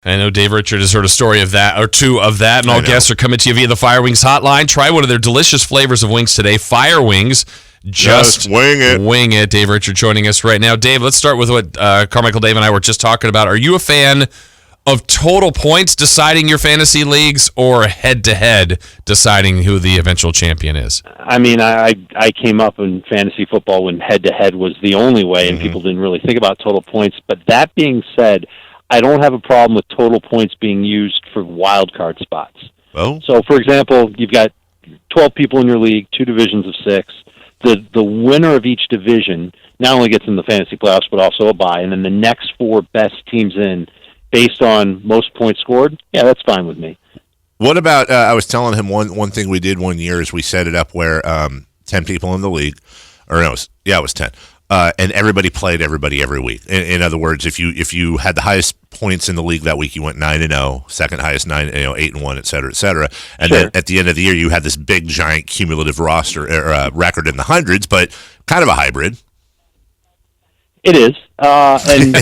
I know Dave Richard has heard a story of that, or two of that, and all guests are coming to you via the Fire Wings hotline. Try one of their delicious flavors of wings today. Fire Wings. Just wing it. Wing it. Dave Richard joining us right now. Dave, let's start with what Carmichael, Dave, and I were just talking about. Are you a fan of total points deciding your fantasy leagues or head-to-head deciding who the eventual champion is? I mean, I came up in fantasy football when head-to-head was the only way, and people didn't really think about total points. But that being said, I don't have a problem with total points being used for wild card spots. Oh. So, for example, you've got 12 people in your league, 2 divisions of 6. The winner of each division not only gets in the fantasy playoffs, but also a bye. And then the next 4 best teams in, based on most points scored, yeah, that's fine with me. What about, I was telling him one thing we did one year is we set it up where 10 people in the league, or no, it was 10. And everybody played everybody every week. In other words, if you had the highest points in the league that week, you went 9-0. Second highest 8-1, et cetera, et cetera. And then at the end of the year, you had this big giant cumulative roster record in the hundreds, but kind of a hybrid. It is, and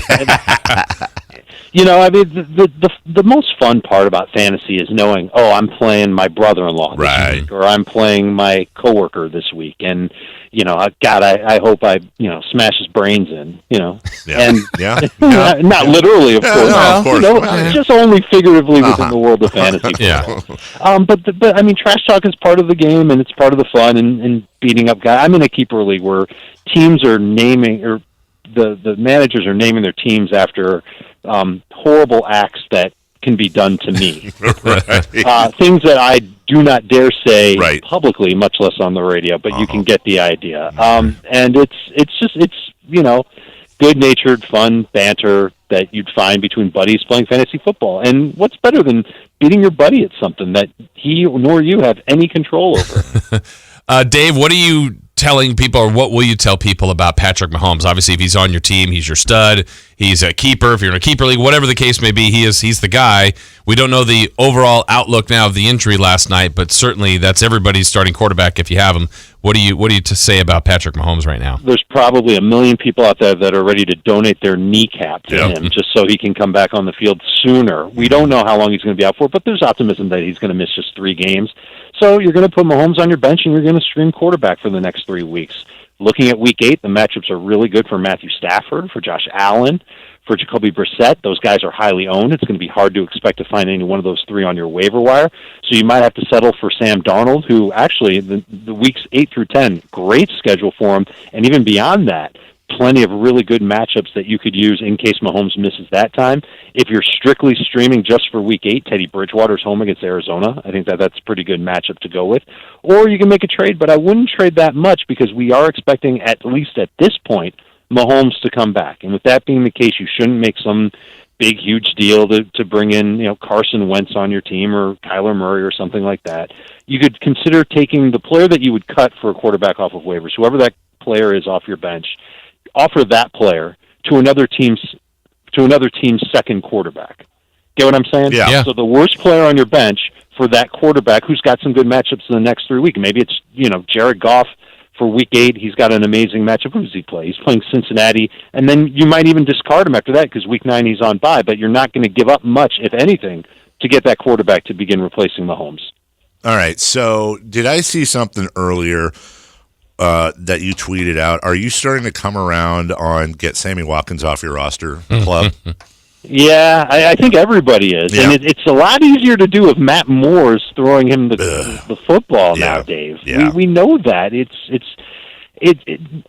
you know, I mean, the most fun part about fantasy is knowing, oh, I'm playing my brother-in-law this week, or I'm playing my coworker this week, and you know, God, I hope I smash his brains in, and not literally, of course, of course, just only figuratively within the world of fantasy football. But I mean, trash talk is part of the game, and it's part of the fun, and beating up guys. I'm in a keeper league where teams are naming, or the managers are naming their teams after horrible acts that can be done to me. Things that I do not dare say publicly, much less on the radio, but you can get the idea. And it's good-natured, fun banter that you'd find between buddies playing fantasy football. And what's better than beating your buddy at something that he nor you have any control over? Dave, what are you telling people, or what will you tell people about Patrick Mahomes? Obviously, if he's on your team, he's your stud. He's a keeper. If you're in a keeper league, whatever the case may be, he's the guy. We don't know the overall outlook now of the injury last night, but certainly that's everybody's starting quarterback if you have him. What do you to say about Patrick Mahomes right now? There's probably 1 million people out there that are ready to donate their kneecap to him just so he can come back on the field sooner. We don't know how long he's going to be out for, but there's optimism that he's going to miss just 3 games. So you're going to put Mahomes on your bench, and you're going to stream quarterback for the next 3 weeks. Looking at Week 8, the matchups are really good for Matthew Stafford, for Josh Allen, for Jacoby Brissett. Those guys are highly owned. It's going to be hard to expect to find any one of those 3 on your waiver wire. So you might have to settle for Sam Darnold, who actually, the weeks 8 through 10, great schedule for him. And even beyond that, plenty of really good matchups that you could use in case Mahomes misses that time. If you're strictly streaming just for Week 8, Teddy Bridgewater's home against Arizona. I think that's a pretty good matchup to go with. Or you can make a trade, but I wouldn't trade that much because we are expecting, at least at this point, Mahomes to come back. And with that being the case, you shouldn't make some big, huge deal to bring in Carson Wentz on your team or Kyler Murray or something like that. You could consider taking the player that you would cut for a quarterback off of waivers, whoever that player is off your bench, offer that player to another team's second quarterback. Get what I'm saying? Yeah. So the worst player on your bench for that quarterback who's got some good matchups in the next 3 weeks. Maybe it's Jared Goff for Week 8. He's got an amazing matchup. Who does he play? He's playing Cincinnati, and then you might even discard him after that because Week 9 he's on bye. But you're not going to give up much, if anything, to get that quarterback to begin replacing Mahomes. All right. So did I see something earlier that you tweeted out? Are you starting to come around on get Sammy Watkins off your roster club? Yeah, I think everybody is. Yeah. And it's a lot easier to do if Matt Moore's throwing him the football now, Dave. Yeah. We know that.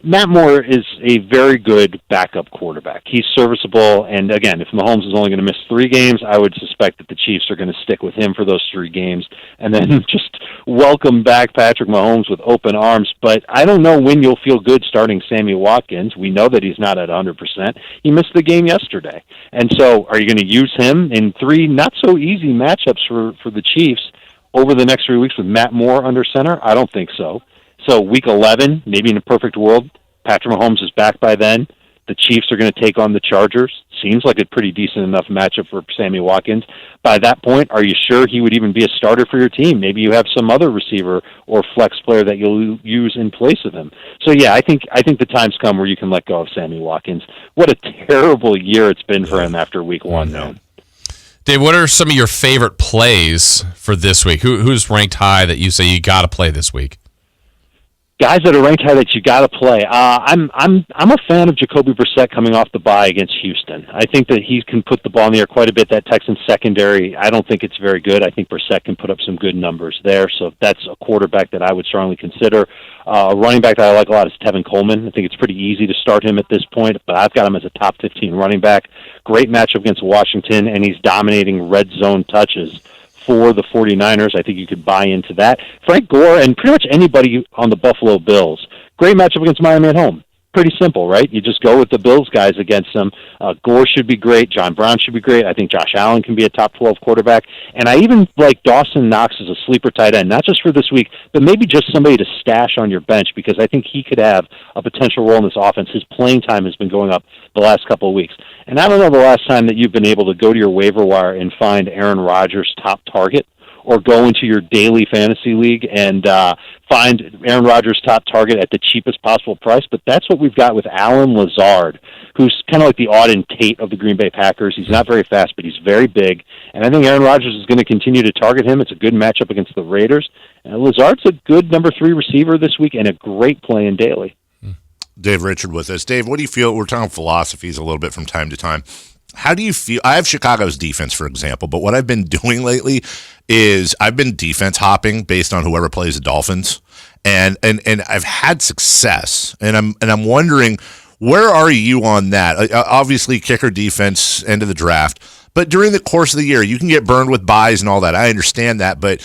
Matt Moore is a very good backup quarterback. He's serviceable, and again, if Mahomes is only going to miss 3 games, I would suspect that the Chiefs are going to stick with him for those 3 games, and then just welcome back Patrick Mahomes with open arms. But I don't know when you'll feel good starting Sammy Watkins. We know that he's not at 100%. He missed the game yesterday. And so are you going to use him in 3 not-so-easy matchups for the Chiefs over the next 3 weeks with Matt Moore under center? I don't think so. So Week 11, maybe in a perfect world, Patrick Mahomes is back by then. The Chiefs are going to take on the Chargers. Seems like a pretty decent enough matchup for Sammy Watkins. By that point, are you sure he would even be a starter for your team? Maybe you have some other receiver or flex player that you'll use in place of him. So yeah, I think the time's come where you can let go of Sammy Watkins. What a terrible year it's been for him after Week 1, man. Dave, what are some of your favorite plays for this week? Who's ranked high that you say you got to play this week? Guys that are ranked high that you got to play. I'm a fan of Jacoby Brissett coming off the bye against Houston. I think that he can put the ball in the air quite a bit. That Texans secondary, I don't think it's very good. I think Brissett can put up some good numbers there. So that's a quarterback that I would strongly consider. A running back that I like a lot is Tevin Coleman. I think it's pretty easy to start him at this point, but I've got him as a top 15 running back. Great matchup against Washington, and he's dominating red zone touches for the 49ers. I think you could buy into that. Frank Gore and pretty much anybody on the Buffalo Bills. Great matchup against Miami at home. Pretty simple, right? You just go with the Bills guys against them. Gore should be great. John Brown should be great. I think Josh Allen can be a top 12 quarterback. And I even like Dawson Knox as a sleeper tight end, not just for this week, but maybe just somebody to stash on your bench, because I think he could have a potential role in this offense. His playing time has been going up the last couple of weeks. And I don't know the last time that you've been able to go to your waiver wire and find Aaron Rodgers' top target, or go into your daily fantasy league and find Aaron Rodgers' top target at the cheapest possible price. But that's what we've got with Allen Lazard, who's kind of like the Auden Tate of the Green Bay Packers. He's not very fast, but he's very big. And I think Aaron Rodgers is going to continue to target him. It's a good matchup against the Raiders. And Lazard's a good number 3 receiver this week and a great play in daily. Dave Richard with us. Dave, what do you feel? We're talking philosophies a little bit from time to time. How do you feel? I have Chicago's defense, for example, but what I've been doing lately is I've been defense hopping based on whoever plays the Dolphins, and I've had success, and I'm wondering, where are you on that? Obviously, kicker defense, end of the draft, but during the course of the year, you can get burned with buys and all that. I understand that, but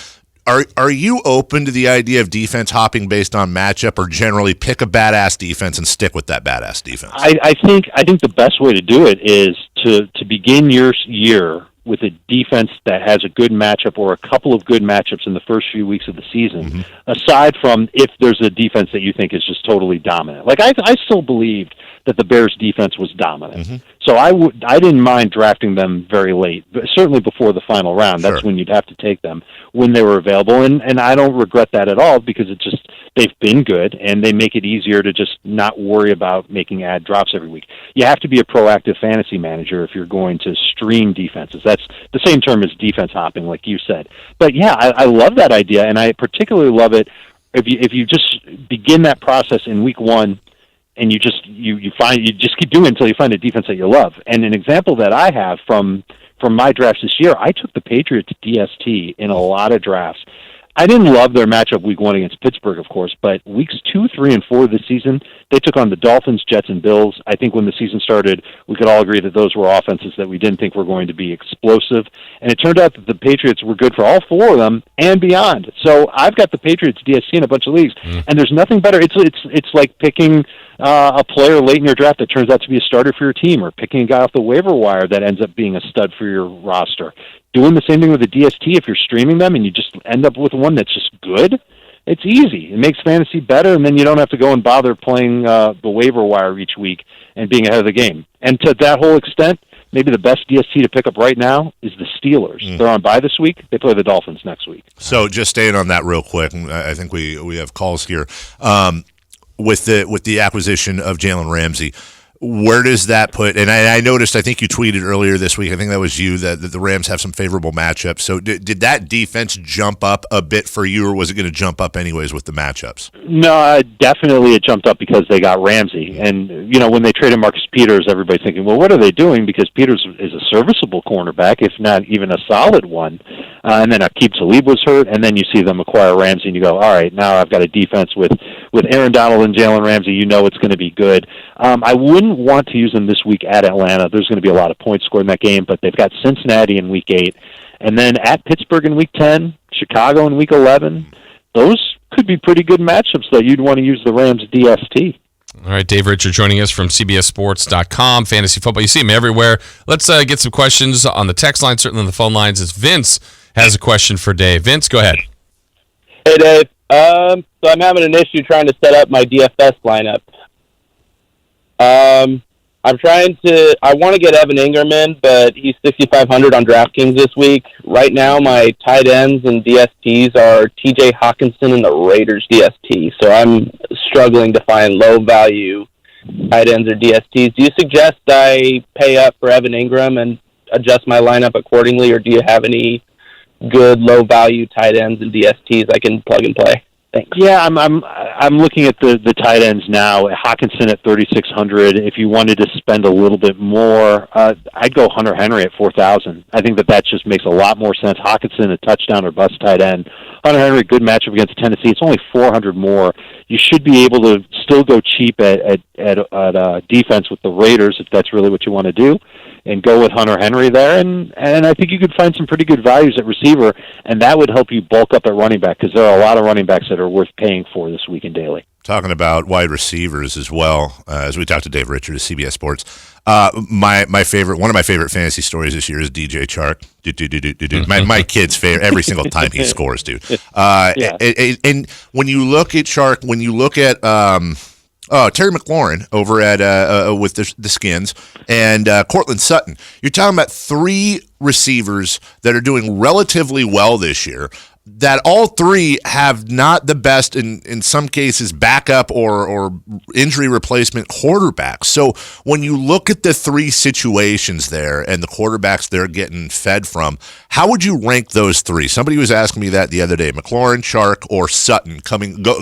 are you open to the idea of defense hopping based on matchup, or generally pick a badass defense and stick with that badass defense? I think the best way to do it is to begin your year with a defense that has a good matchup or a couple of good matchups in the first few weeks of the season, aside from if there's a defense that you think is just totally dominant. Like I still believed that the Bears' defense was dominant. So I didn't mind drafting them very late, but certainly before the final round. That's when you'd have to take them, when they were available. And I don't regret that at all, because they've been good, and they make it easier to just not worry about making ad drops every week. You have to be a proactive fantasy manager if you're going to stream defenses. That's the same term as defense hopping, like you said. But yeah, I love that idea, and I particularly love it if you just begin that process in week 1, and you just keep doing it until you find a defense that you love. And an example that I have from my drafts this year, I took the Patriots DST in a lot of drafts. I didn't love their matchup week 1 against Pittsburgh, of course, but weeks 2, 3, and 4 this season, they took on the Dolphins, Jets, and Bills. I think when the season started, we could all agree that those were offenses that we didn't think were going to be explosive. And it turned out that the Patriots were good for all 4 of them and beyond. So I've got the Patriots DST in a bunch of leagues, and there's nothing better. It's like picking a player late in your draft that turns out to be a starter for your team, or picking a guy off the waiver wire that ends up being a stud for your roster. Doing the same thing with the DST if you're streaming them and you just end up with one that's just good. It's easy. It makes fantasy better, and then you don't have to go and bother playing the waiver wire each week and being ahead of the game. And to that whole extent, maybe the best DST to pick up right now is the Steelers. They're on bye this week. They play the Dolphins next week. So just staying on that real quick, I think we have calls here. With the acquisition of Jalen Ramsey, where does that put? And I noticed, I think you tweeted earlier this week, I think that was you, that the Rams have some favorable matchups. So did that defense jump up a bit for you, or was it going to jump up anyways with the matchups? No, definitely it jumped up because they got Ramsey. And, when they traded Marcus Peters, everybody's thinking, well, what are they doing? Because Peters is a serviceable cornerback, if not even a solid one. And then Aqib Talib was hurt, and then you see them acquire Ramsey, and you go, all right, now I've got a defense with Aaron Donald and Jalen Ramsey. It's going to be good. I wouldn't want to use them this week at Atlanta. There's going to be a lot of points scored in that game, but they've got Cincinnati in week 8, and then at Pittsburgh in week 10, Chicago in week 11. Those could be pretty good matchups that you'd want to use the Rams DST. All right, Dave Richard joining us from CBSSports.com, fantasy football. You see him everywhere. Let's get some questions on the text line, certainly on the phone lines, as Vince has a question for Dave. Vince, go ahead. Hey, Dave. So I'm having an issue trying to set up my DFS lineup. I want to get Evan Ingram in, but he's 6,500 on DraftKings this week. Right now, my tight ends and DSTs are TJ Hawkinson and the Raiders DST. So I'm struggling to find low-value tight ends or DSTs. Do you suggest I pay up for Evan Ingram and adjust my lineup accordingly, or do you have any good low value tight ends and DSTs I can plug and play? Thanks. Yeah, I'm looking at the tight ends now. Hawkinson at 3,600. If you wanted to spend a little bit more, I'd go Hunter Henry at 4,000. I think that just makes a lot more sense. Hawkinson, a touchdown or bust tight end. Hunter Henry, good matchup against Tennessee. It's only 400 more. You should be able to still go cheap at defense with the Raiders if that's really what you want to do, and go with Hunter Henry there. And I think you could find some pretty good values at receiver, and that would help you bulk up at running back, because there are a lot of running backs that are worth paying for this week in daily. Talking about wide receivers as well, as we talked to Dave Richard of CBS Sports. One of my favorite fantasy stories this year is DJ Chark. My kid's favorite every single time he scores, dude. And when you look at Chark, when you look at Terry McLaurin over at with the Skins and Cortland Sutton, you're talking about three receivers that are doing relatively well this year, that all three have not the best, in some cases, backup or injury replacement quarterbacks. So when you look at the three situations there and the quarterbacks they're getting fed from, how would you rank those three? Somebody was asking me that the other day. McLaurin, Chark, or Sutton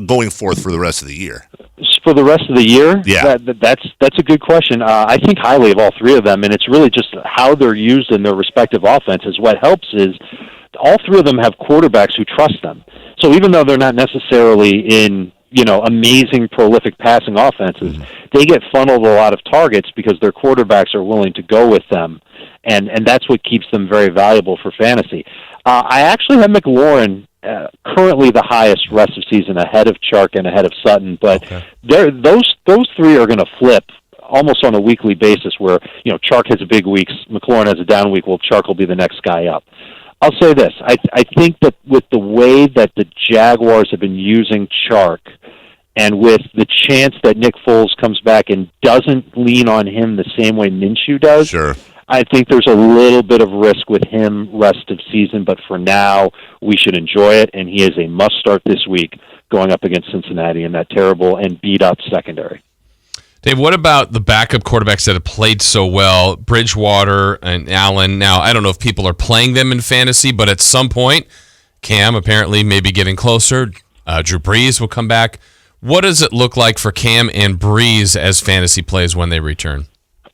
going forth for the rest of the year? For the rest of the year? Yeah. That's a good question. I think highly of all three of them, and it's really just how they're used in their respective offenses. What helps is all three of them have quarterbacks who trust them. So even though they're not necessarily in, amazing, prolific passing offenses, they get funneled a lot of targets because their quarterbacks are willing to go with them. And that's what keeps them very valuable for fantasy. I actually have McLaurin currently the highest rest of season, ahead of Chark and ahead of Sutton, but those three are going to flip almost on a weekly basis, where Chark has a big week, McLaurin has a down week. Well, Chark will be the next guy up. I'll say this: I think that with the way that the Jaguars have been using Chark, and with the chance that Nick Foles comes back and doesn't lean on him the same way Minshew does, sure, I think there's a little bit of risk with him rest of season, but for now, we should enjoy it, and he is a must-start this week going up against Cincinnati in that terrible and beat-up secondary. Dave, what about the backup quarterbacks that have played so well, Bridgewater and Allen? Now, I don't know if people are playing them in fantasy, but at some point, Cam apparently may be getting closer. Drew Brees will come back. What does it look like for Cam and Brees as fantasy plays when they return?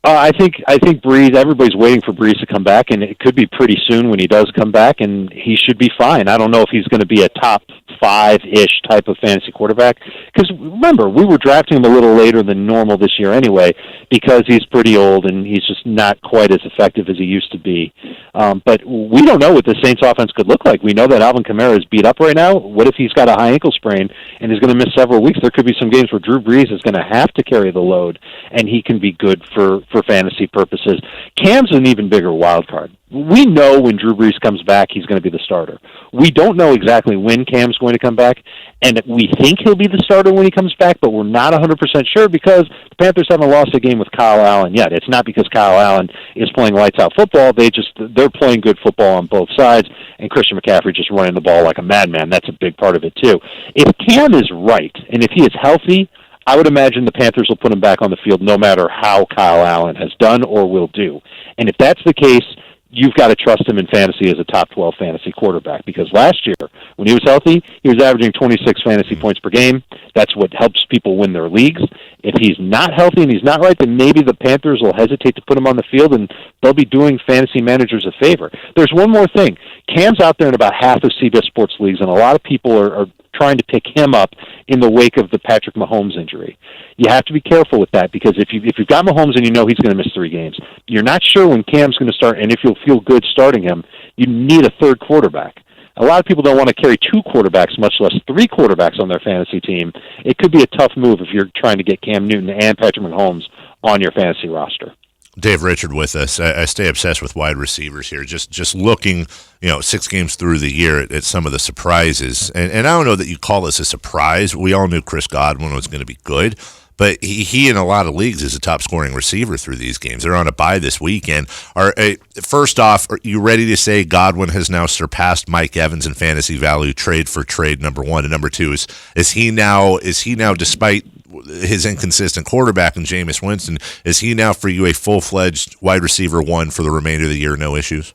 I think Brees, everybody's waiting for Brees to come back, and it could be pretty soon when he does come back, and he should be fine. I don't know if he's going to be a top 5-ish type of fantasy quarterback, because remember, we were drafting him a little later than normal this year anyway, because he's pretty old and he's just not quite as effective as he used to be. But we don't know what the Saints offense could look like. We know that Alvin Kamara is beat up right now. What if he's got a high ankle sprain and is going to miss several weeks? There could be some games where Drew Brees is going to have to carry the load, and he can be good for fantasy purposes. Cam's an even bigger wild card. We know when Drew Brees comes back, he's going to be the starter. We don't know exactly when Cam's going to come back, and we think he'll be the starter when he comes back, but we're not 100% sure because the Panthers haven't lost a game with Kyle Allen yet. It's not because Kyle Allen is playing lights-out football. They're playing good football on both sides, and Christian McCaffrey just running the ball like a madman. That's a big part of it, too. If Cam is right, and if he is healthy, I would imagine the Panthers will put him back on the field no matter how Kyle Allen has done or will do. And if that's the case, you've got to trust him in fantasy as a top 12 fantasy quarterback, because last year, when he was healthy, he was averaging 26 fantasy points per game. That's what helps people win their leagues. If he's not healthy and he's not right, then maybe the Panthers will hesitate to put him on the field, and they'll be doing fantasy managers a favor. There's one more thing. Cam's out there in about half of CBS Sports leagues, and a lot of people are trying to pick him up in the wake of the Patrick Mahomes injury. You have to be careful with that, because if you've got Mahomes and you know he's going to miss 3 games, you're not sure when Cam's going to start, and if you'll feel good starting him, you need a third quarterback. A lot of people don't want to carry 2 quarterbacks, much less 3 quarterbacks on their fantasy team. It could be a tough move if you're trying to get Cam Newton and Patrick Mahomes on your fantasy roster. Dave Richard with us. I stay obsessed with wide receivers here. Just looking, 6 games through the year at some of the surprises. And I don't know that you call this a surprise. We all knew Chris Godwin was going to be good. but he in a lot of leagues is a top scoring receiver through these games. They're on a bye this weekend. First off, are you ready to say Godwin has now surpassed Mike Evans in fantasy value trade for trade, number one? And number two, is he now, despite his inconsistent quarterback in Jameis Winston, is he now for you a full-fledged wide receiver one for the remainder of the year, no issues?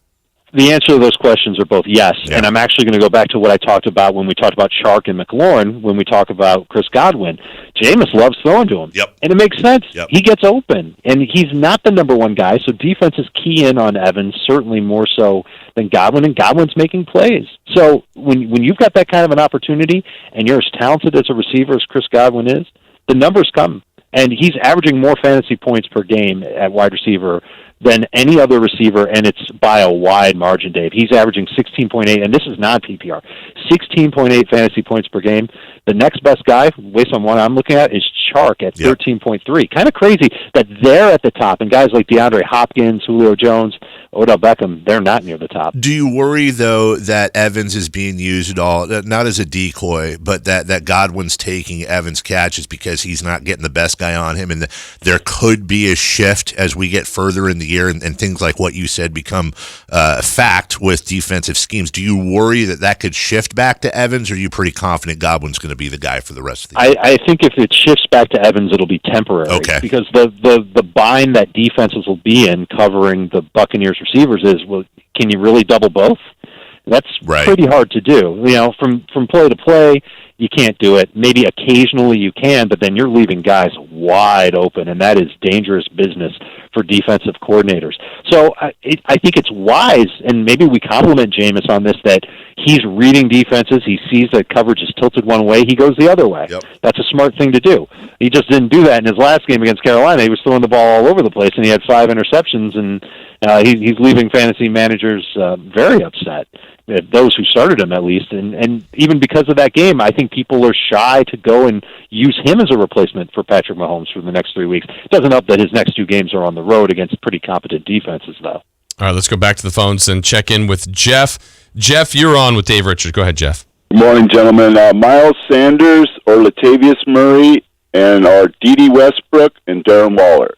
The answer to those questions are both yes, and I'm actually going to go back to what I talked about when we talked about Chark and McLaurin, when we talk about Chris Godwin. Jameis loves throwing to him, and it makes sense. He gets open, and he's not the number one guy, so defenses key in on Evans, certainly more so than Godwin, and Godwin's making plays. So when you've got that kind of an opportunity, and you're as talented as a receiver as Chris Godwin is, the numbers come. And he's averaging more fantasy points per game at wide receiver than any other receiver, and it's by a wide margin, Dave. He's averaging 16.8, and this is not PPR, 16.8 fantasy points per game. The next best guy, based on what I'm looking at, is Chark at 13.3. Kind of crazy that they're at the top, and guys like DeAndre Hopkins, Julio Jones, Odell Beckham, they're not near the top. Do you worry, though, that Evans is being used at all, not as a decoy, but that Godwin's taking Evans' catches because he's not getting the best guy on him, and there could be a shift as we get further in the year and things like what you said become fact with defensive schemes? Do you worry that could shift back to Evans, or are you pretty confident Godwin's going to be the guy for the rest of the year? I think if it shifts back to Evans, it'll be temporary. Okay. Because the bind that defenses will be in covering the Buccaneers receivers is, well, can you really double both? That's pretty hard to do. You know, from play to play, you can't do it. Maybe occasionally you can, but then you're leaving guys wide open, and that is dangerous business for defensive coordinators. So I think it's wise, and maybe we compliment Jameis on this, that he's reading defenses. He sees that coverage is tilted one way. He goes the other way. That's a smart thing to do. He just didn't do that in his last game against Carolina. He was throwing the ball all over the place, and he had 5 interceptions, and he's leaving fantasy managers very upset. Those who started him, at least, and even because of that game, I think people are shy to go and use him as a replacement for Patrick Mahomes for the next 3 weeks. It doesn't help that his next 2 games are on the road against pretty competent defenses, though. All right, let's go back to the phones and check in with Jeff. Jeff, you're on with Dave Richard. Go ahead, Jeff. Good morning, gentlemen. Miles Sanders or Latavius Murray, and are Dede Westbrook and Darren Waller?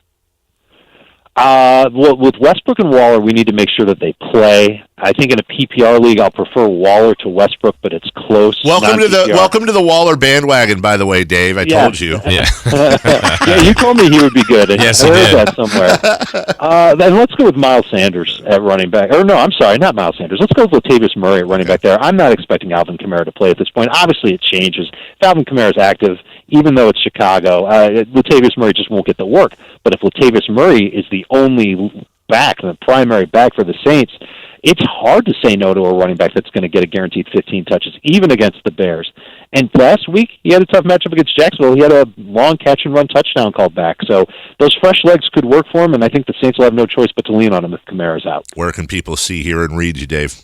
Well, with Westbrook and Waller, we need to make sure that they play. I think in a PPR league, I'll prefer Waller to Westbrook, but it's close. Welcome to the Waller bandwagon, by the way, Dave. I told you. Yeah. Yeah, you told me he would be good. Yes, I he heard did. that somewhere. Then let's go with Miles Sanders at running back. Or no, I'm sorry, not Miles Sanders. Let's go with Latavius Murray at running back there. I'm not expecting Alvin Kamara to play at this point. Obviously, it changes. If Alvin Kamara is active, even though it's Chicago, Latavius Murray just won't get the work. But if Latavius Murray is the only back, the primary back for the Saints, it's hard to say no to a running back that's going to get a guaranteed 15 touches, even against the Bears. And last week, he had a tough matchup against Jacksonville. He had a long catch-and-run touchdown called back. So those fresh legs could work for him, and I think the Saints will have no choice but to lean on him if Kamara's out. Where can people see, hear, and read you, Dave?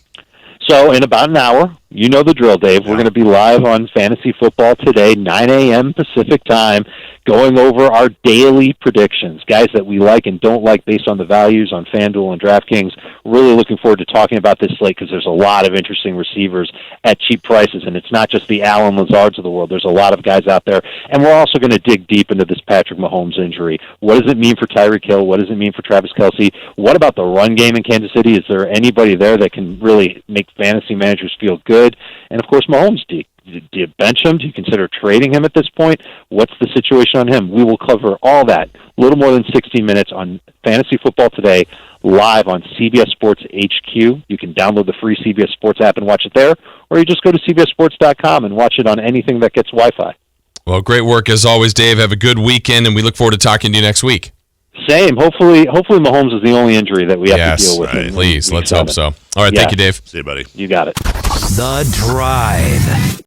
So in about an hour, you know the drill, Dave. We're going to be live on Fantasy Football Today, 9 a.m. Pacific time, going over our daily predictions, guys that we like and don't like based on the values on FanDuel and DraftKings. Really looking forward to talking about this slate because there's a lot of interesting receivers at cheap prices, and it's not just the Allen Lazards of the world. There's a lot of guys out there, and we're also going to dig deep into this Patrick Mahomes injury. What does it mean for Tyreek Hill? What does it mean for Travis Kelce? What about the run game in Kansas City? Is there anybody there that can really make fantasy managers feel good? And, of course, Mahomes, do you bench him? Do you consider trading him at this point? What's the situation on him? We will cover all that, a little more than 60 minutes on Fantasy Football Today, live on CBS Sports HQ. You can download the free CBS Sports app and watch it there, or you just go to CBSSports.com and watch it on anything that gets Wi-Fi. Well, great work as always, Dave. Have a good weekend, and we look forward to talking to you next week. Same. Hopefully Mahomes is the only injury that we have to deal with. Right. Please, let's hope so. All right, thank you, Dave. See you, buddy. You got it. The Drive.